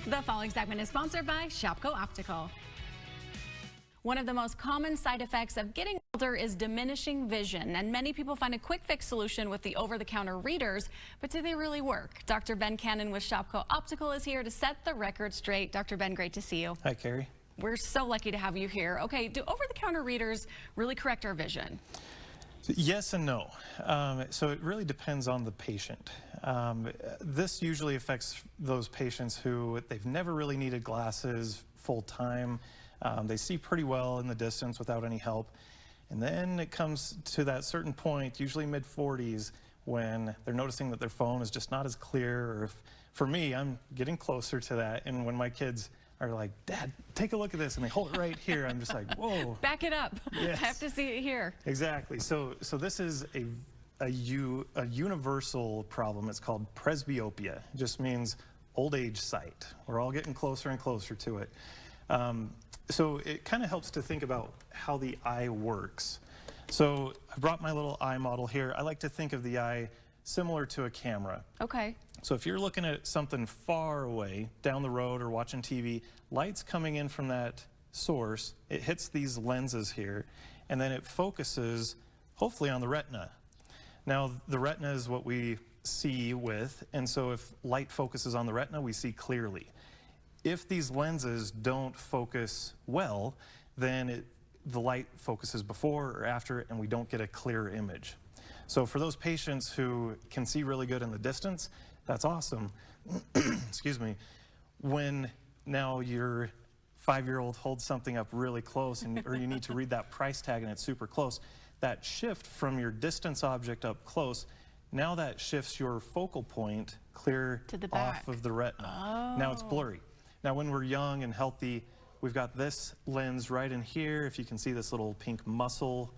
The following segment is sponsored by Shopko Optical. One of the most common side effects of getting older is diminishing vision, and many people find a quick fix solution with the over-the-counter readers, but do they really work? Dr. Ben Cannon with Shopko Optical is here to set the record straight. Dr. Ben, great to see you. Hi, Kari. We're so lucky to have you here. Okay, do over-the-counter readers really correct our vision? Yes and no. So it really depends on the patient. This usually affects those patients who they've never really needed glasses full time. They see pretty well in the distance without any help. And then it comes to that certain point, usually mid-40s, when they're noticing that their phone is just not as clear. Or if, for me, I'm getting closer to that. And when my kids are like, Dad, take a look at this, and they hold it right here, I'm just like, whoa. Back it up. Yes. I have to see it here. Exactly. So this is a universal problem. It's called presbyopia. It just means old age sight. We're all getting closer and closer to it. So it kind of helps to think about how the eye works. So I brought my little eye model here. I like to think of the eye similar to a camera. Okay. So if you're looking at something far away, down the road or watching TV, light's coming in from that source, it hits these lenses here, and then it focuses, hopefully, on the retina. Now, the retina is what we see with, and so if light focuses on the retina, we see clearly. If these lenses don't focus well, then the light focuses before or after, and we don't get a clear image. So for those patients who can see really good in the distance, that's awesome. Excuse me. When now your 5-year-old holds something up really close, or you need to read that price tag and it's super close, that shift from your distance object up close, now that shifts your focal point clear to the back. Off of the retina. Oh. Now it's blurry. Now when we're young and healthy, we've got this lens right in here. If you can see this little pink muscle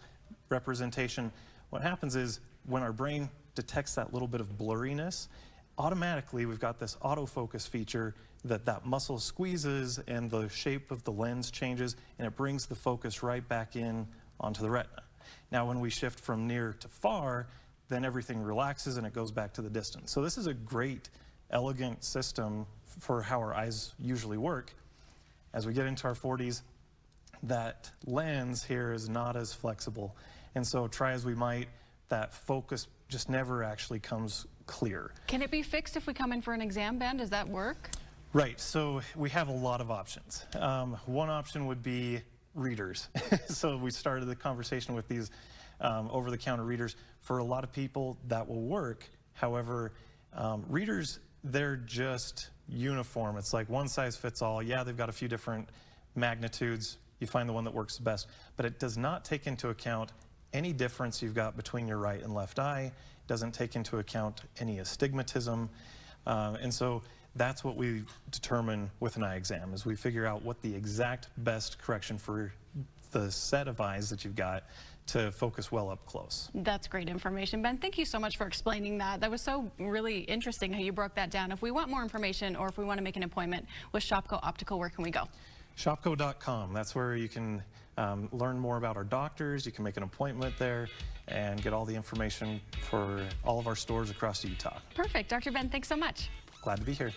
representation, what happens is when our brain detects that little bit of blurriness, automatically we've got this autofocus feature that muscle squeezes and the shape of the lens changes, and it brings the focus right back in onto the retina. Now when we shift from near to far, then everything relaxes and it goes back to the distance. So this is a great, elegant system for how our eyes usually work. As we get into our 40s, that lens here is not as flexible. And so try as we might, that focus just never actually comes clear. Can it be fixed if we come in for an exam, Ben? Does that work? Right, so we have a lot of options. One option would be readers. So we started the conversation with these over-the-counter readers. For a lot of people, that will work. However, readers, they're just uniform. It's like one size fits all. Yeah, they've got a few different magnitudes. You find the one that works the best. But it does not take into account any difference you've got between your right and left eye. It doesn't take into account any astigmatism. And so that's what we determine with an eye exam, is we figure out what the exact best correction for the set of eyes that you've got to focus well up close. That's great information, Ben. Thank you so much for explaining that. That was so really interesting how you broke that down. If we want more information or if we want to make an appointment with Shopko Optical, where can we go? Shopko.com. That's where you can learn more about our doctors. You can make an appointment there and get all the information for all of our stores across Utah. Perfect. Dr. Ben, thanks so much. Glad to be here.